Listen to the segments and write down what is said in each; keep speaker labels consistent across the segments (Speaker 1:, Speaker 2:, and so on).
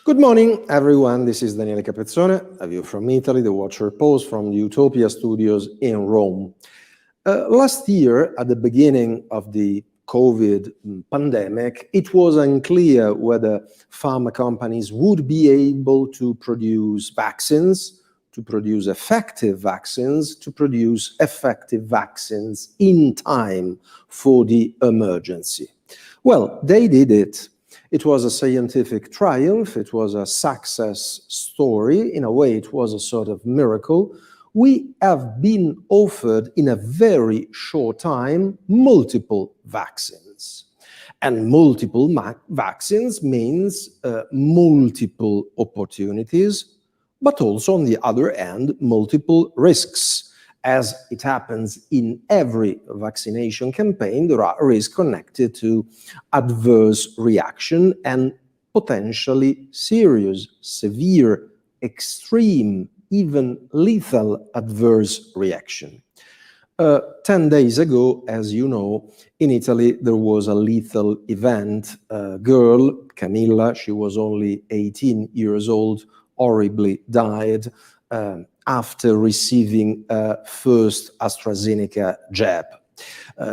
Speaker 1: Good morning, everyone. This is Daniele Capezzone, a view from Italy, the Watcher Post from the UTOPIA Studios in Rome. Last year, at the beginning of the COVID pandemic, it was unclear whether pharma companies would be able to produce vaccines, to produce effective vaccines, in time for the emergency. Well, they did it. It was a scientific triumph. It was a success story. In a way, it was a sort of miracle. We have been offered in a very short time multiple vaccines. And multiple vaccines means multiple opportunities, but also on the other hand, multiple risks. As it happens in every vaccination campaign, there are risks connected to adverse reaction and potentially serious, severe, extreme, even lethal adverse reaction. 10 days ago, as you know, in Italy, there was a lethal event. A girl, Camilla, she was only 18 years old, horribly died after receiving first AstraZeneca jab.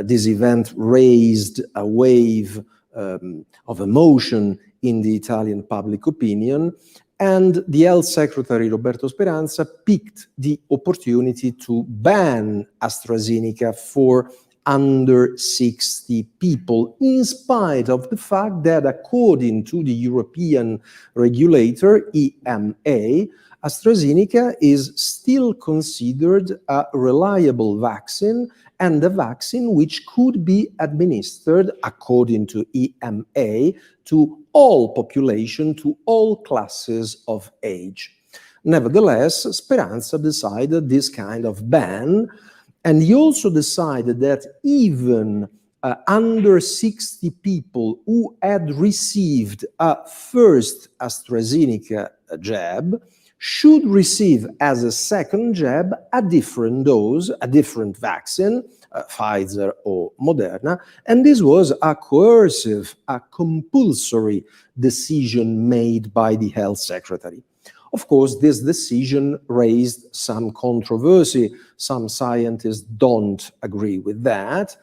Speaker 1: This event raised a wave of emotion in the Italian public opinion, and the Health Secretary Roberto Speranza picked the opportunity to ban AstraZeneca for under 60 people, in spite of the fact that according to the European regulator, EMA, AstraZeneca is still considered a reliable vaccine and a vaccine which could be administered, according to EMA, to all population, to all classes of age. Nevertheless, Speranza decided this kind of ban, and he also decided that even under 60 people who had received a first AstraZeneca jab should receive as a second jab a different dose, a different vaccine, Pfizer or Moderna, and this was a coercive, a compulsory decision made by the health secretary. Of course, this decision raised some controversy. Some scientists don't agree with that.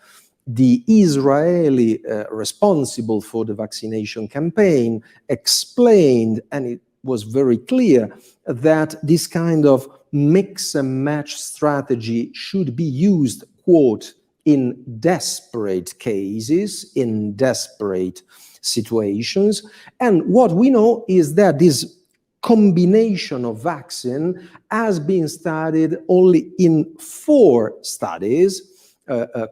Speaker 1: The Israeli responsible for the vaccination campaign explained, and it was very clear, that this kind of mix and match strategy should be used, quote, in desperate cases, in desperate situations. And what we know is that this combination of vaccine has been studied only in 4 studies,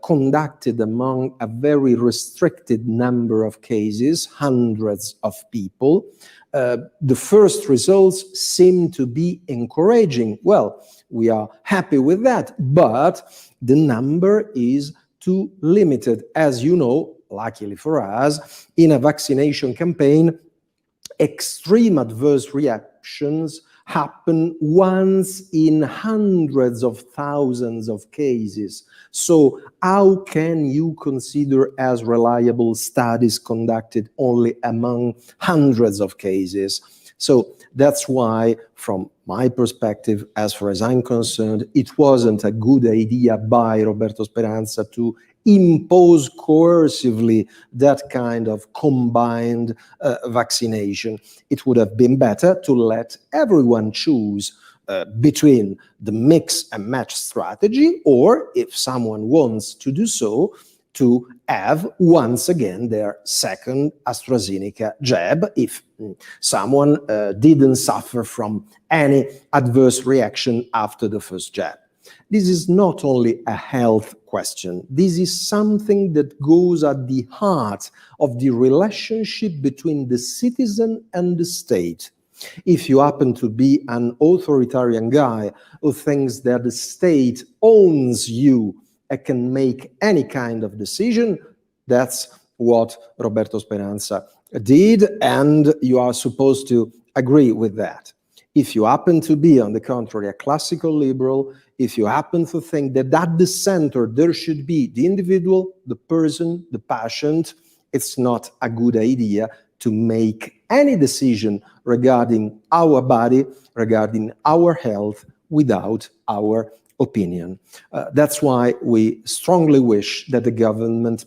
Speaker 1: conducted among a very restricted number of cases, hundreds of people. The first results seem to be encouraging. Well, we are happy with that, but the number is too limited. As you know, luckily for us, in a vaccination campaign, extreme adverse reactions happen once in hundreds of thousands of cases. So how can you consider as reliable studies conducted only among hundreds of cases? So that's why, from my perspective, as far as I'm concerned, it wasn't a good idea by Roberto Speranza to impose coercively that kind of combined vaccination. It would have been better to let everyone choose between the mix and match strategy, or if someone wants to do so, to have once again their second AstraZeneca jab if someone didn't suffer from any adverse reaction after the first jab. This is not only a health question. This is something that goes at the heart of the relationship between the citizen and the state. If you happen to be an authoritarian guy who thinks that the state owns you and can make any kind of decision, that's what Roberto Speranza did, and you are supposed to agree with that. If you happen to be, on the contrary, a classical liberal, if you happen to think that at the center there should be the individual, the person, the patient, it's not a good idea to make any decision regarding our body, regarding our health, without our opinion. That's why we strongly wish that the government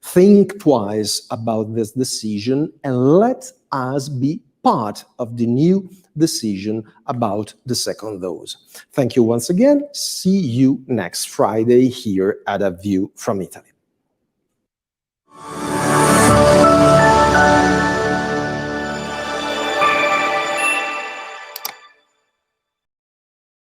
Speaker 1: think twice about this decision and let us be part of the new decision about the second dose. Thank you once again. See you next Friday here at A View from Italy.